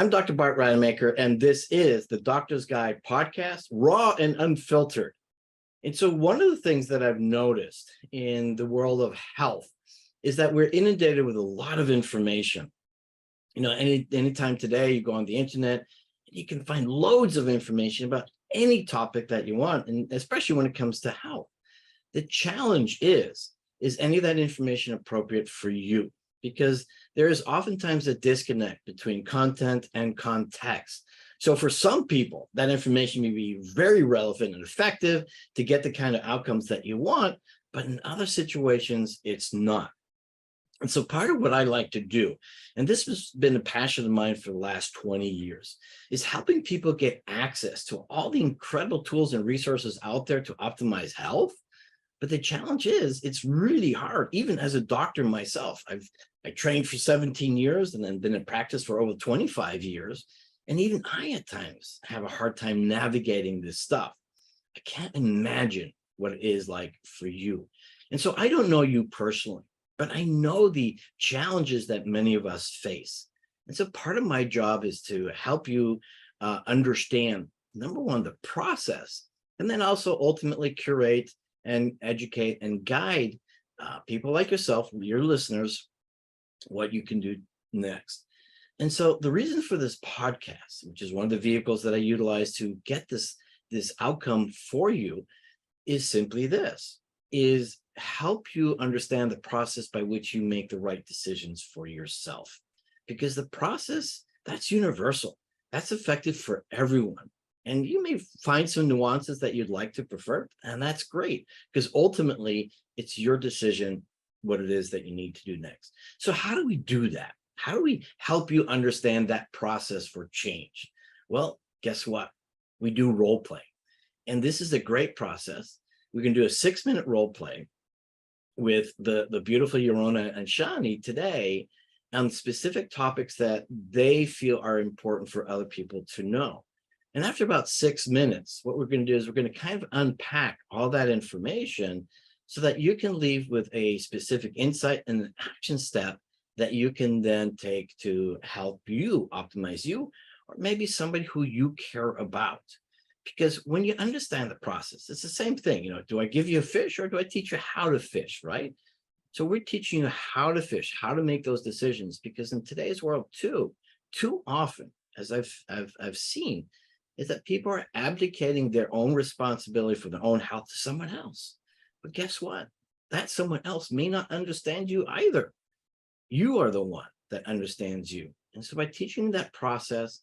I'm Dr. Bart Rademaker, and this is the Doctor's Guide podcast, raw and unfiltered. And so one of the things that I've noticed in the world of health is that we're inundated with a lot of information. Anytime today you go on the internet, you can find loads of information about any topic that you want, and especially when it comes to health. The challenge is any of that information appropriate for you? Because there is oftentimes a disconnect between content and context. So for some people, that information may be very relevant and effective to get the kind of outcomes that you want, but in other situations, it's not. And so part of what I like to do, and this has been a passion of mine for the last 20 years, is helping people get access to all the incredible tools and resources out there to optimize health. But the challenge is it's really hard, even as a doctor myself. I trained for 17 years and then been in practice for over 25 years. And even I at times have a hard time navigating this stuff. I can't imagine what it is like for you. And so I don't know you personally, but I know the challenges that many of us face. And so part of my job is to help you understand, number one, the process, and then also ultimately curate and educate and guide people like yourself, your listeners, what you can do next. And so the reason for this podcast, which is one of the vehicles that I utilize to get this outcome for you, is simply this, is help you understand the process by which you make the right decisions for yourself. Because the process, that's universal. That's effective for everyone. And you may find some nuances that you'd like to prefer, and that's great, because ultimately it's your decision what it is that you need to do next. So how do we do that? How do we help you understand that process for change? Well, guess what? We do role play. And this is a great process. We can do a 6-minute role play with the beautiful Yorona and Shani today on specific topics that they feel are important for other people to know. And after about 6 minutes, what we're going to do is we're going to kind of unpack all that information so that you can leave with a specific insight and an action step that you can then take to help you optimize you, or maybe somebody who you care about. Because when you understand the process, it's the same thing. Do I give you a fish or do I teach you how to fish, right? So we're teaching you how to fish, how to make those decisions, because in today's world too often, as I've seen, is that people are abdicating their own responsibility for their own health to someone else. But guess what? That someone else may not understand you either. You are the one that understands you. And so by teaching that process,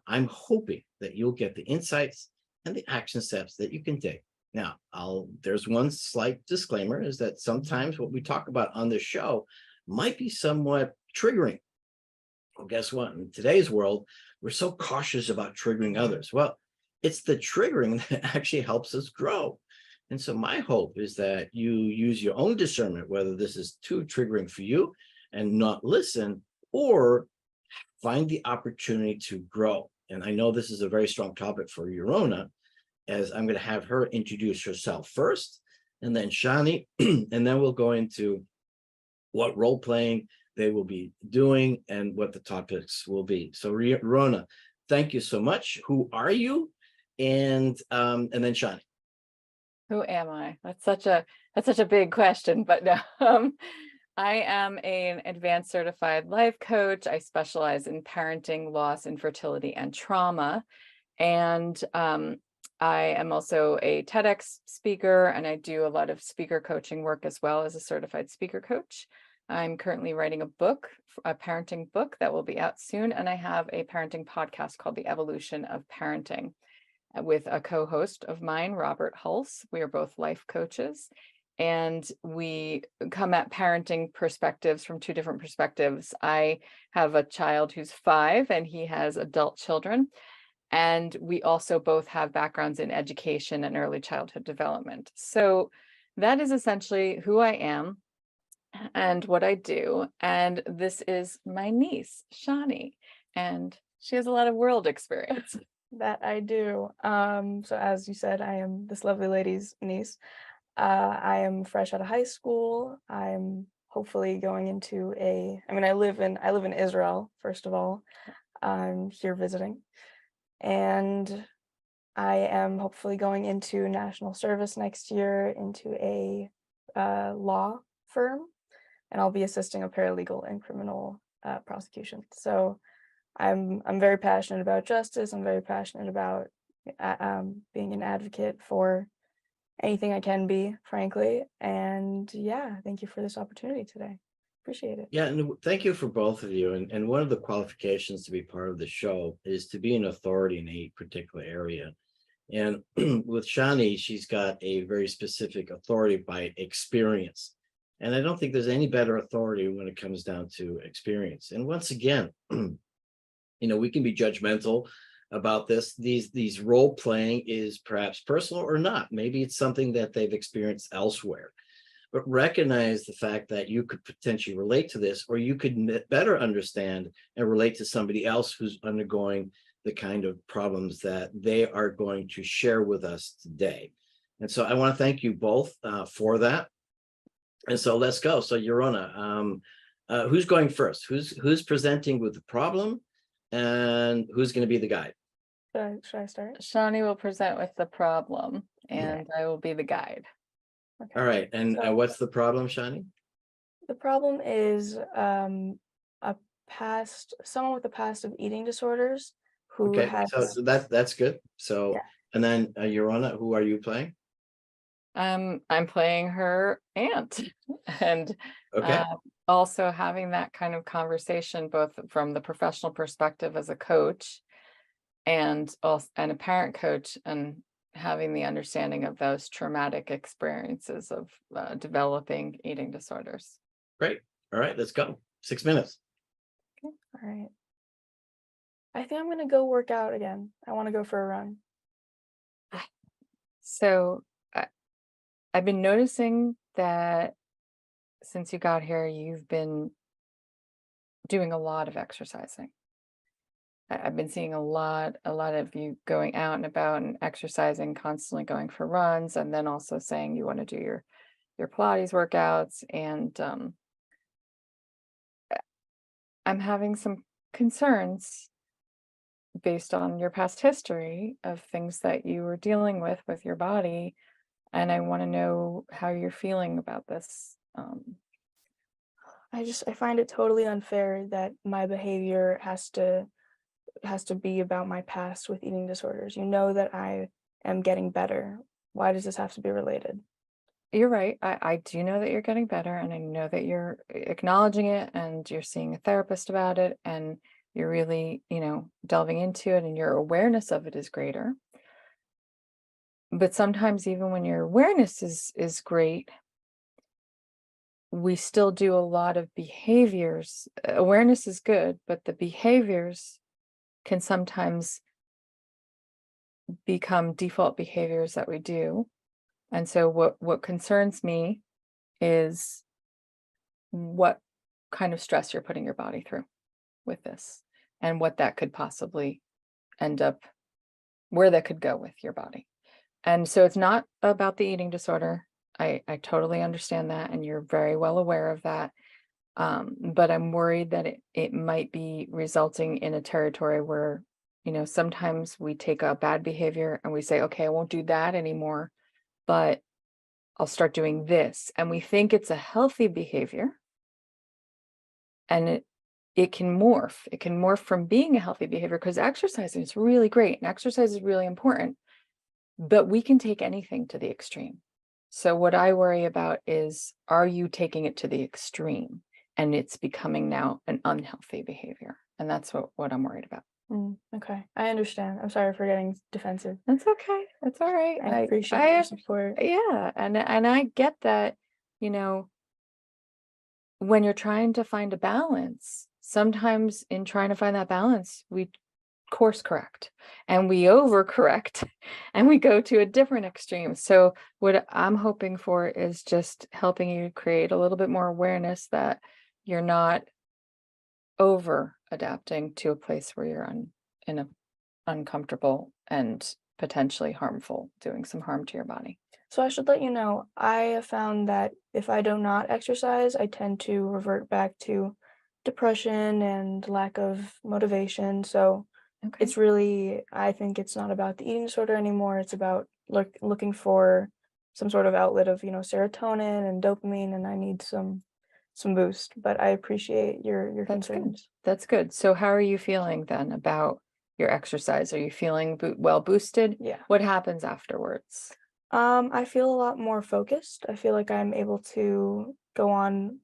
I'm hoping that you'll get the insights and the action steps that you can take. Now, there's one slight disclaimer, is that sometimes what we talk about on this show might be somewhat triggering. Well, guess what? In today's world, we're so cautious about triggering others. Well, it's the triggering that actually helps us grow. And so my hope is that you use your own discernment, whether this is too triggering for you and not listen, or find the opportunity to grow. And I know this is a very strong topic for Yorona, as I'm going to have her introduce herself first, and then Shani, and then we'll go into what role playing they will be doing and what the topics will be. So Yorona, thank you so much. Who are you? And then Shani. Who am I? That's such a big question, but no. I am an advanced certified life coach. I specialize in parenting, loss, infertility, and trauma. And I am also a TEDx speaker, and I do a lot of speaker coaching work as well as a certified speaker coach. I'm currently writing a book, a parenting book that will be out soon. And I have a parenting podcast called The Evolution of Parenting with a co-host of mine, Robert Hulse. We are both life coaches, and we come at parenting perspectives from two different perspectives. I have a child who's 5 and he has adult children. And we also both have backgrounds in education and early childhood development. So that is essentially who I am and what I do. And this is my niece, Shani, and she has a lot of world experience. That I do. So as you said, I am this lovely lady's niece. I am fresh out of high school. I'm hopefully going into I live in Israel, first of all. I'm here visiting, and I am hopefully going into national service next year into a law firm, and I'll be assisting a paralegal in criminal prosecution. So I'm very passionate about justice. I'm very passionate about being an advocate for anything I can be, frankly. And yeah, thank you for this opportunity today. Appreciate it. Yeah, and thank you for both of you. And one of the qualifications to be part of the show is to be an authority in a particular area. And with Shani, she's got a very specific authority by experience. And I don't think there's any better authority when it comes down to experience. And once again, we can be judgmental about this. These role playing is perhaps personal or not. Maybe it's something that they've experienced elsewhere. But recognize the fact that you could potentially relate to this, or you could better understand and relate to somebody else who's undergoing the kind of problems that they are going to share with us today. And so I want to thank you both for that. And so let's go. So Yorona, who's going first? Who's presenting with the problem, and who's going to be the guide? Should I start? Shawnee will present with the problem, and I will be the guide. Okay. All right. And So- what's the problem, Shani? The problem is someone with a past of eating disorders who Okay, has so that's good. So, Yeah. and then Yorona, who are you playing? I'm playing her aunt, and Okay, also having that kind of conversation, both from the professional perspective as a coach, and also and a parent coach, and having the understanding of those traumatic experiences of developing eating disorders. great. All right, let's go. 6 minutes. all right. I think I'm gonna go work out again. I want to go for a run. So I've been noticing that since you got here, you've been doing a lot of exercising. I've been seeing a lot of you going out and about and exercising, constantly going for runs, and then also saying you want to do your Pilates workouts. And I'm having some concerns based on your past history of things that you were dealing with your body, and I want to know how you're feeling about this. I find it totally unfair that my behavior has to be about my past with eating disorders. You know that I am getting better. Why does this have to be related? You're right. I do know that you're getting better, and I know that you're acknowledging it, and you're seeing a therapist about it, and you're really, delving into it, and your awareness of it is greater. But sometimes even when your awareness is great, we still do a lot of behaviors. Awareness is good, but the behaviors can sometimes become default behaviors that we do. And so what concerns me is what kind of stress you're putting your body through with this, and what that could possibly end up, where that could go with your body. And so it's not about the eating disorder. I totally understand that, and you're very well aware of that. But I'm worried that it might be resulting in a territory where, sometimes we take a bad behavior and we say, okay, I won't do that anymore, but I'll start doing this. And we think it's a healthy behavior, and it can morph. It can morph from being a healthy behavior, because exercising is really great and exercise is really important, but we can take anything to the extreme. So what I worry about is, are you taking it to the extreme and it's becoming now an unhealthy behavior? And that's what I'm worried about. Okay, I understand. I'm sorry for getting defensive. That's okay. That's all right. I appreciate your support. Yeah, and I get that, when you're trying to find a balance, sometimes in trying to find that balance, we course correct and we overcorrect and we go to a different extreme. So what I'm hoping for is just helping you create a little bit more awareness that you're not over adapting to a place where you're in a uncomfortable and potentially harmful, doing some harm to your body. So I should let you know, I have found that if I do not exercise, I tend to revert back to depression and lack of motivation. So Okay. it's really, I think it's not about the eating disorder anymore. It's about looking for some sort of outlet of, serotonin and dopamine, and I need some boost. But I appreciate your That's good. concerns. That's good. So how are you feeling then about your exercise? Are you feeling well boosted? Yeah. What happens afterwards? I feel a lot more focused. I feel like I'm able to go on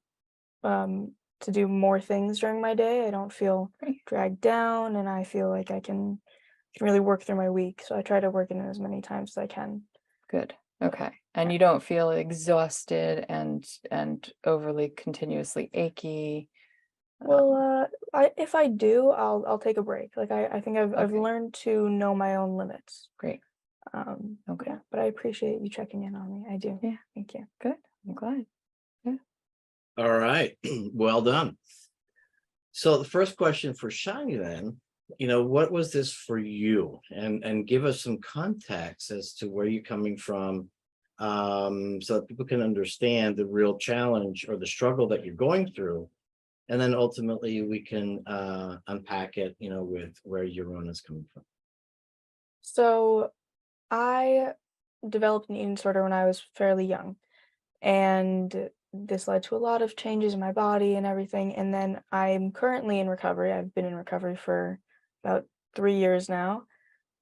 to do more things during my day. I don't feel Great. dragged down, and I feel like I can really work through my week. So I try to work in it as many times as I can. Good. Okay. And you don't feel exhausted and overly continuously achy? Well, if I do, I'll take a break. Like I think I've Okay. learned to know my own limits. Great. Okay. Yeah, but I appreciate you checking in on me. I do. Yeah. Thank you. Good. I'm glad. All right. Well done. So the first question for Shani then, what was this for you? And give us some context as to where you're coming from, so that people can understand the real challenge or the struggle that you're going through. And then ultimately we can unpack it, with where your own is coming from. So I developed an eating disorder when I was fairly young, and this led to a lot of changes in my body and everything. And then I'm currently in recovery. I've been in recovery for about 3 years now.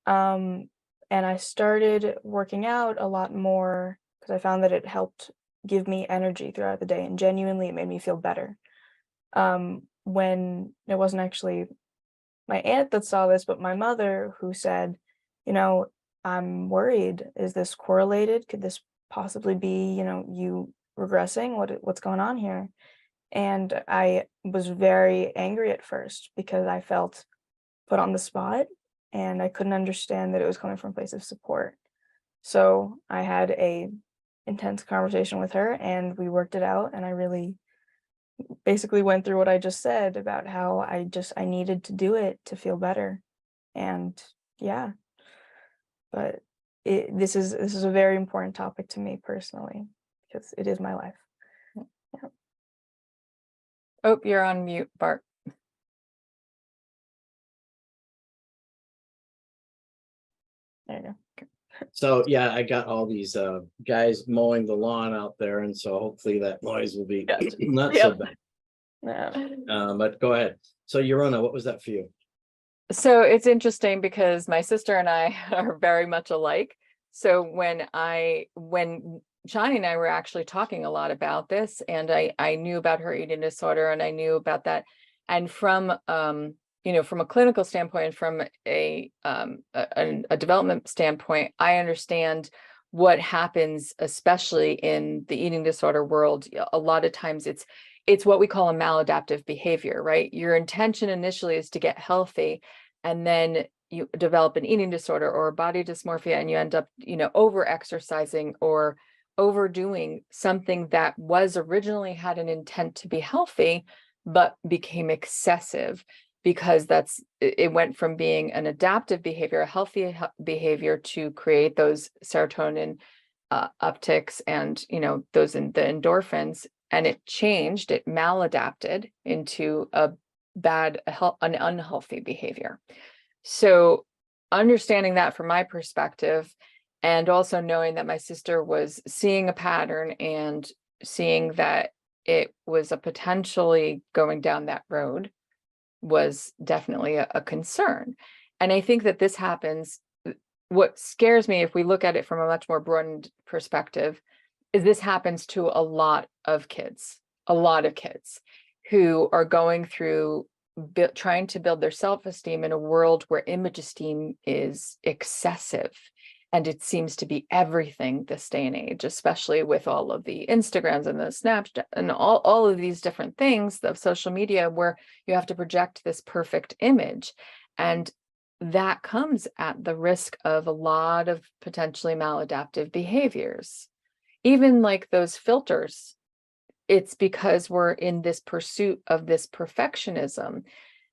Um, and I started working out a lot more because I found that it helped give me energy throughout the day, and genuinely it made me feel better. When it wasn't actually my aunt that saw this, but my mother, who said, you know, I'm worried. Is this correlated? Could this possibly be, you regressing? What's going on here? And I was very angry at first because I felt put on the spot and I couldn't understand that it was coming from a place of support. So I had a intense conversation with her and we worked it out, and I really basically went through what I just said about how I needed to do it to feel better. And yeah, but this is a very important topic to me personally because it is my life. Yeah. Oh, you're on mute, Bart. There you go. So yeah, I got all these guys mowing the lawn out there, and so hopefully that noise will be Gotcha. not so Yep. bad. Yeah. But go ahead. So Yorona, what was that for you? So it's interesting because my sister and I are very much alike. So when Shani and I were actually talking a lot about this, and I knew about her eating disorder, and I knew about that, and from from a clinical standpoint, from a development standpoint, I understand what happens, especially in the eating disorder world. A lot of times it's what we call a maladaptive behavior, right? Your intention initially is to get healthy, and then you develop an eating disorder or a body dysmorphia, and you end up, over exercising or overdoing something that was originally had an intent to be healthy, but became excessive because it went from being an adaptive behavior, a healthy behavior, to create those serotonin upticks and those the endorphins, and it maladapted into an unhealthy behavior. So understanding that from my perspective, and also knowing that my sister was seeing a pattern and seeing that it was a potentially going down that road, was definitely a concern. And I think that this happens. What scares me, if we look at it from a much more broadened perspective, is this happens to a lot of kids who are going through trying to build their self-esteem in a world where image esteem is excessive. And it seems to be everything this day and age, especially with all of the Instagrams and the Snapchat and all of these different things of social media, where you have to project this perfect image. And that comes at the risk of a lot of potentially maladaptive behaviors. Even like those filters, it's because we're in this pursuit of this perfectionism,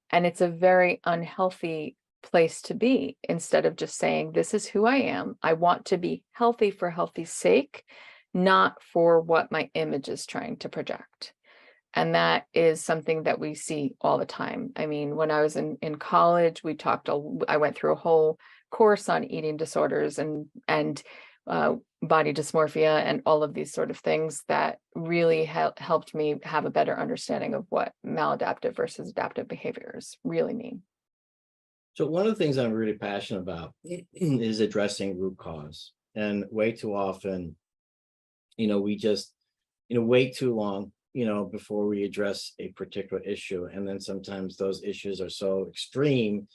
and it's a very unhealthy place to be. Instead of just saying, this is who I am, I want to be healthy for healthy's sake, not for what my image is trying to project. And that is something that we see all the time. I mean, when I was in college, I went through a whole course on eating disorders and body dysmorphia and all of these sort of things that really helped me have a better understanding of what maladaptive versus adaptive behaviors really mean. So one of the things I'm really passionate about is addressing root cause. And way too often, we just, wait too long, before we address a particular issue. And then sometimes those issues are so extreme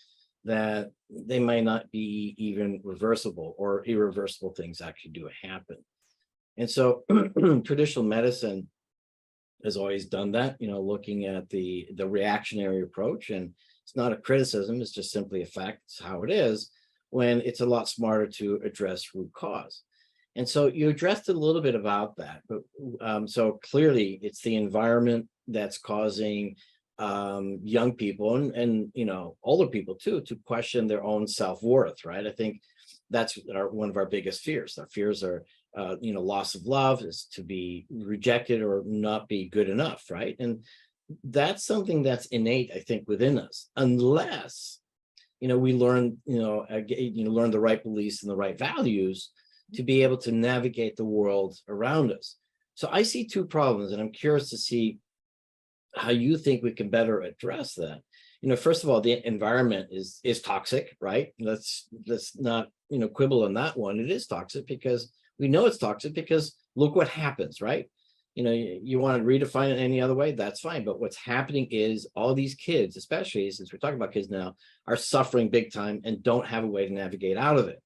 that they might not be even reversible, or irreversible things actually do happen. And so traditional medicine has always done that, looking at the reactionary approach. And it's not a criticism, it's just simply a fact. It's how it is, when it's a lot smarter to address root cause. And so you addressed a little bit about that, but so clearly it's the environment that's causing young people and older people too to question their own self-worth, right? I think that's one of our biggest fears. Our fears are loss of love, is to be rejected or not be good enough, right? And that's something that's innate, I think, within us, unless we learn learn the right beliefs and the right values to be able to navigate the world around us. So I see two problems, and I'm curious to see how you think we can better address that. First of all, the environment is toxic, right? Let's not quibble on that one. It is toxic because we know it's toxic, because look what happens, right? You want to redefine it any other way, that's fine. But what's happening is all these kids, especially since we're talking about kids now, are suffering big time and don't have a way to navigate out of it.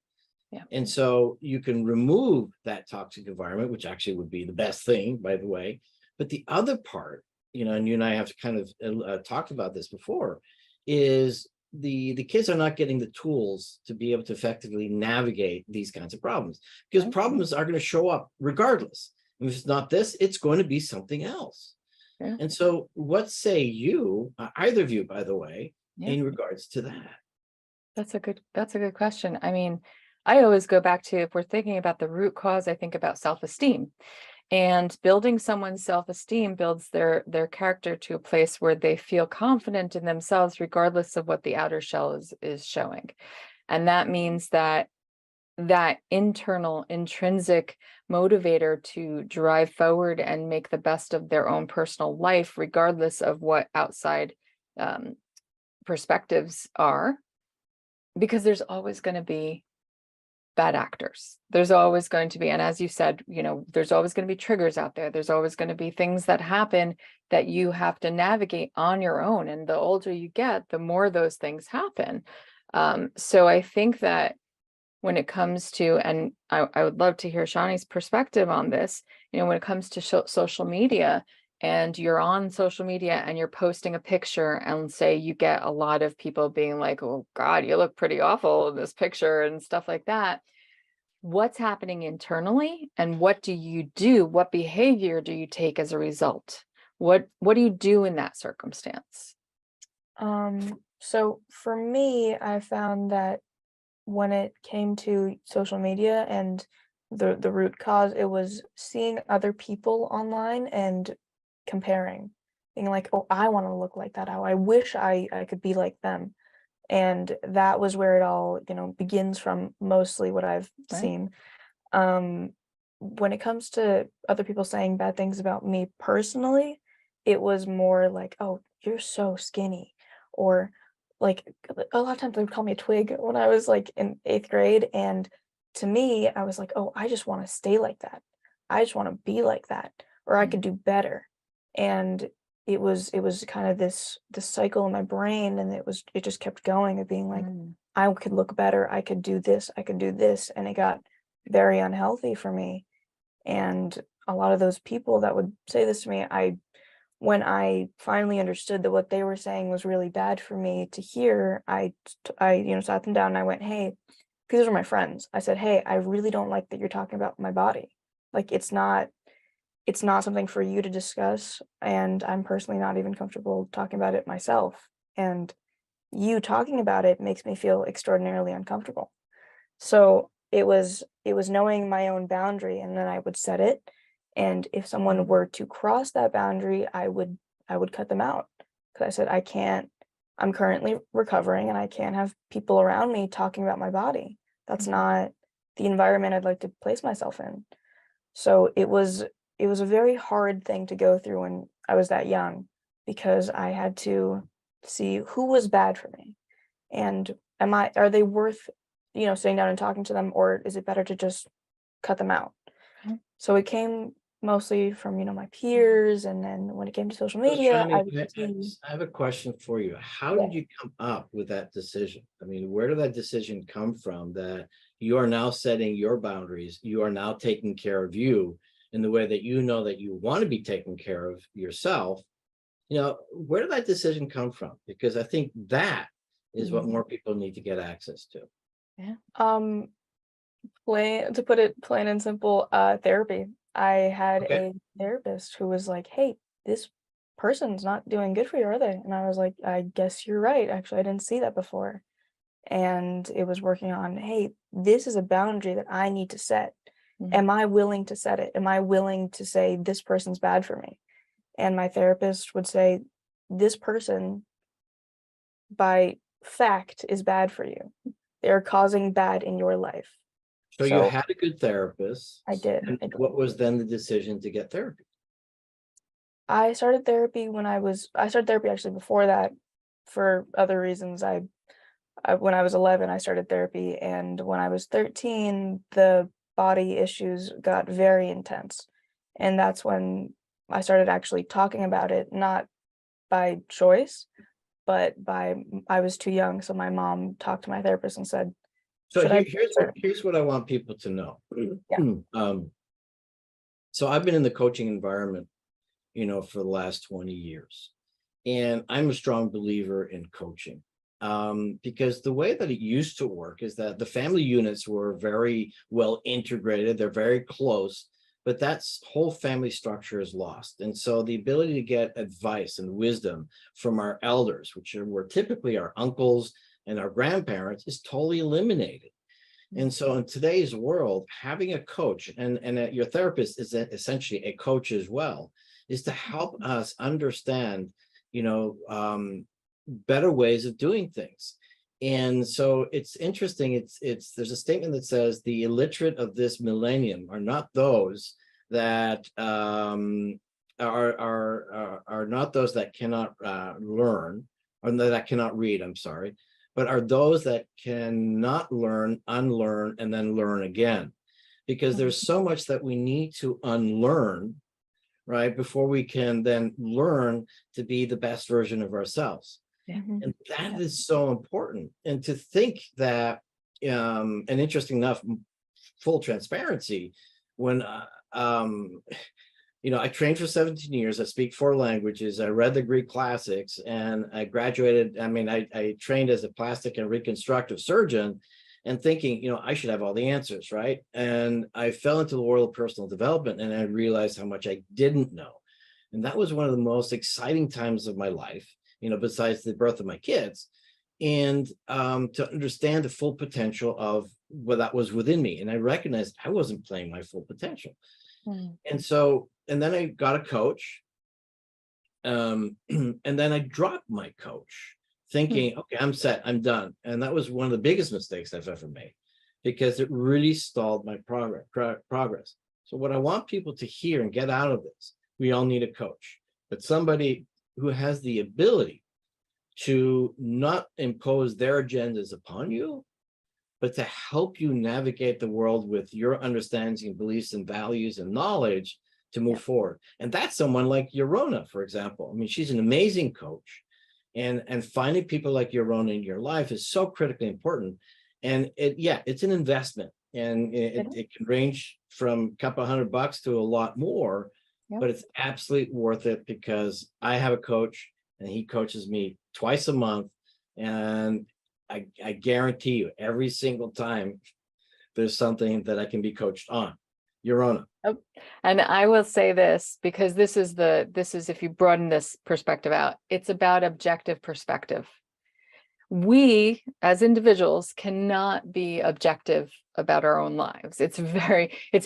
Yeah. And so you can remove that toxic environment, which actually would be the best thing, by the way. But the other part, and you and I have kind of talked about this before, is the kids are not getting the tools to be able to effectively navigate these kinds of problems, because problems are going to show up regardless. And if it's not this, it's going to be something else. Yeah. And so what say you, either of you, by the way, in regards to that? That's a good question. I mean, I always go back to, if we're thinking about the root cause, I think about self-esteem. And building someone's self-esteem builds their character to a place where they feel confident in themselves, regardless of what the outer shell is showing. And that means that internal intrinsic motivator to drive forward and make the best of their own personal life, regardless of what outside perspectives are, because there's always going to be bad actors. There's always going to be, and as you said, there's always going to be triggers out there. There's always going to be things that happen that you have to navigate on your own. And the older you get, the more those things happen. So I think that when it comes to, and I would love to hear Shani's perspective on this, when it comes to social media, and you're on social media and you're posting a picture, and say you get a lot of people being like, oh God, you look pretty awful in this picture and stuff like that. What's happening internally, and what do you do? What behavior do you take as a result? What do you do in that circumstance? So for me, I found that when it came to social media and the root cause, it was seeing other people online and comparing, being like, oh, I want to look like that. I wish I could be like them. And that was where it all, begins from, mostly what I've seen. When it comes to other people saying bad things about me personally, it was more like, oh, you're so skinny, or like a lot of times they would call me a twig when I was like in 8th grade. And to me, I was like, oh, I just want to stay like that. I just want to be like that, or I could do better. And it was kind of this cycle in my brain, and it just kept going, of being like, I could look better, I could do this, and it got very unhealthy for me. And a lot of those people that would say this to me, when I finally understood that what they were saying was really bad for me to hear, I sat them down and I went, hey, because those are my friends. I said, hey, I really don't like that you're talking about my body. Like, it's not something for you to discuss, and I'm personally not even comfortable talking about it myself. And you talking about it makes me feel extraordinarily uncomfortable. So it was knowing my own boundary, and then I would set it. And if someone were to cross that boundary, I would I would cut them out because I said, I'm currently recovering and I can't have people around me talking about my body. That's not the environment I'd like to place myself in. So it was a very hard thing to go through when I was that young, because I had to see who was bad for me, and are they worth, sitting down and talking to them, or is it better to just cut them out? Mhm. So it came mostly from, my peers, and then when it came to social So media, Shani, I would see. I have a question for you. How Yeah. did you come up with that decision? I mean, where did that decision come from that you are now setting your boundaries? You are now taking care of you in the way that you know that you want to be taken care of yourself. Where did that decision come from? Because I think that is what more people need to get access to. Yeah. To put it plain and simple, therapy. I had Okay. a therapist who was like, "Hey, this person's not doing good for you, are they?" And I was like, "I guess you're right. Actually, I didn't see that before." And it was working on, "Hey, this is a boundary that I need to set. Am I willing to set it? Am I willing to say this person's bad for me?" And my therapist would say, "This person, by fact, is bad for you. They're causing bad in your life." So you So had a good therapist. I did. And I did. what was then the decision to get therapy? I started therapy I started therapy actually before that for other reasons. When I was 11, I started therapy, and when I was 13, the body issues got very intense. And that's when I started actually talking about it, not by choice, but I was too young. So my mom talked to my therapist and said, So "Should I?" here's what I want people to know. Yeah. So I've been in the coaching environment, for the last 20 years. And I'm a strong believer in coaching, because the way that it used to work is that the family units were very well integrated, they're very close, but that whole family structure is lost. And so the ability to get advice and wisdom from our elders, which were typically our uncles and our grandparents, is totally eliminated. And so in today's world, having a coach and your therapist is essentially a coach as well, is to help us understand, better ways of doing things. And so it's interesting. There's a statement that says the illiterate of this millennium are not those that are not those that cannot learn, or that cannot read. I'm sorry, but are those that cannot learn, unlearn, and then learn again. Because there's so much that we need to unlearn, right, before we can then learn to be the best version of ourselves. And that is so important. And to think that, and interesting enough, full transparency, when I trained for 17 years. I speak 4 languages. I read the Greek classics, and I graduated. I mean, I trained as a plastic and reconstructive surgeon, and thinking, I should have all the answers, right? And I fell into the world of personal development, and I realized how much I didn't know. And that was one of the most exciting times of my life, besides the birth of my kids, and to understand the full potential of what that was within me. And I recognized I wasn't playing my full potential. And then I got a coach, and then I dropped my coach, thinking, okay, I'm set, I'm done. And that was one of the biggest mistakes I've ever made, because it really stalled my progress. So what I want people to hear and get out of this, we all need a coach, but somebody who has the ability to not impose their agendas upon you, but to help you navigate the world with your understandings and beliefs and values and knowledge to move forward. And that's someone like Yorona, for example. I mean, she's an amazing coach. And finding people like Yorona in your life is so critically important. And it's an investment. And it can range from a couple $100 to a lot more, but it's absolutely worth it, because I have a coach and he coaches me twice a month. And I guarantee you, every single time there's something that I can be coached on. Yorona. And I will say this, because this is if you broaden this perspective out, it's about objective perspective. we as individuals cannot be objective about our own lives. It's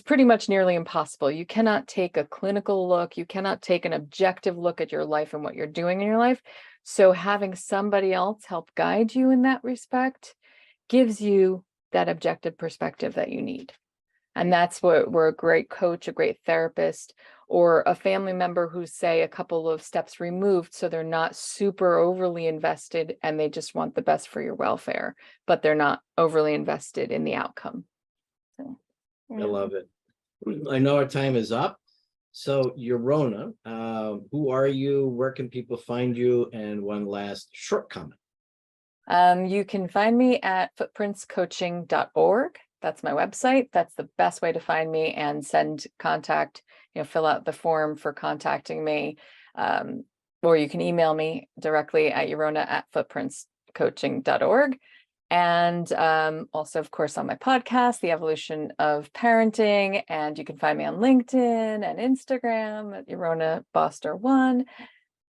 pretty much nearly impossible. You cannot take a clinical look. You cannot take an objective look at your life and what you're doing in your life. So having somebody else help guide you in that respect gives you that objective perspective that you need. And that's what where a great coach, a great therapist, or a family member who's, say, a couple of steps removed, so they're not super overly invested and they just want the best for your welfare, but they're not overly invested in the outcome. So, I love it. I know our time is up. So, Yorona, who are you? Where can people find you? And one last short comment. you can find me at footprintscoaching.org. That's my website. That's the best way to find me and send contact, fill out the form for contacting me. Or you can email me directly at yorona@footprintscoaching.org. And also, of course, on my podcast, The Evolution of Parenting. And you can find me on LinkedIn and Instagram at Yorona Boster1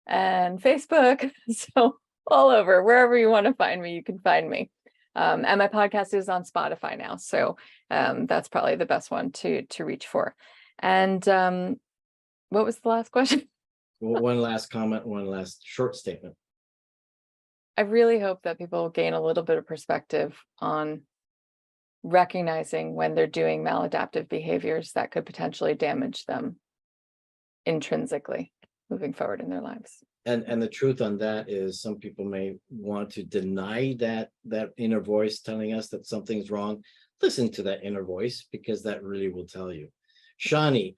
and Facebook. So all over, wherever you want to find me, you can find me. And my podcast is on Spotify now. So that's probably the best one to reach for. And what was the last question? Well, one last comment, one last short statement. I really hope that people gain a little bit of perspective on recognizing when they're doing maladaptive behaviors that could potentially damage them intrinsically moving forward in their lives. And the truth on that is some people may want to deny that inner voice telling us that something's wrong. Listen to that inner voice, because that really will tell you. Shani,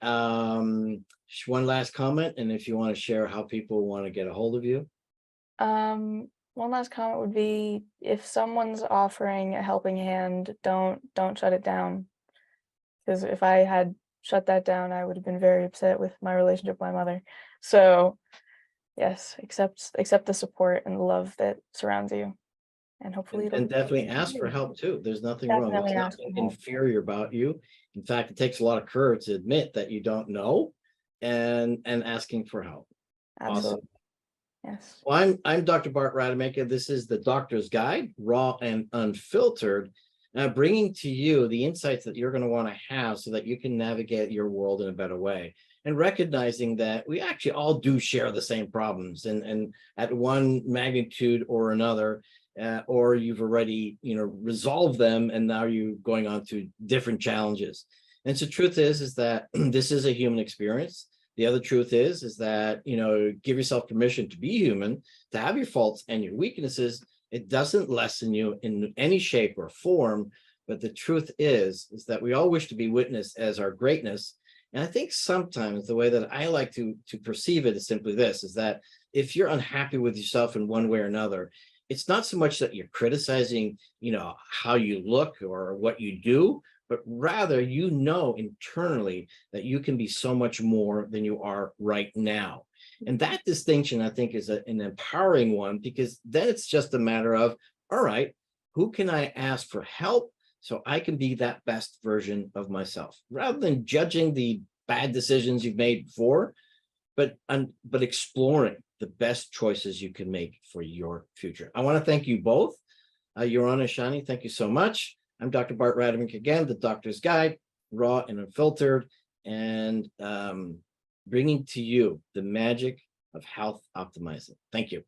one last comment, and if you want to share how people want to get a hold of you. One last comment would be, if someone's offering a helping hand, don't shut it down. Because if I had shut that down, I would have been very upset with my relationship with my mother. So yes, accept the support and the love that surrounds you. And hopefully And definitely ask for help too. There's nothing wrong. There's Definitely ask nothing for help. inferior about you. In fact, it takes a lot of courage to admit that you don't know and asking for help. Absolutely. Awesome. Yes. Well, I'm Dr. Bart Rademaker. This is the Doctor's Guide, raw and unfiltered, bringing to you the insights that you're going to want to have so that you can navigate your world in a better way. And recognizing that we actually all do share the same problems, and at one magnitude or another, or you've already resolved them, and now you're going on to different challenges. And so, truth is that this is a human experience. The other truth is that, give yourself permission to be human, to have your faults and your weaknesses. It doesn't lessen you in any shape or form. But the truth is that we all wish to be witnessed as our greatness. And I think sometimes the way that I like to perceive it is simply this, is that if you're unhappy with yourself in one way or another, it's not so much that you're criticizing, how you look or what you do, but rather, internally that you can be so much more than you are right now. And that distinction, I think, is an empowering one, because then it's just a matter of, all right, who can I ask for help so I can be that best version of myself, rather than judging the bad decisions you've made before, but exploring the best choices you can make for your future. I want to thank you both. Yorona, Shani, thank you so much. I'm Dr. Bart Rademaker again, the Doctor's Guide, raw and unfiltered, and bringing to you the magic of health optimizing. Thank you.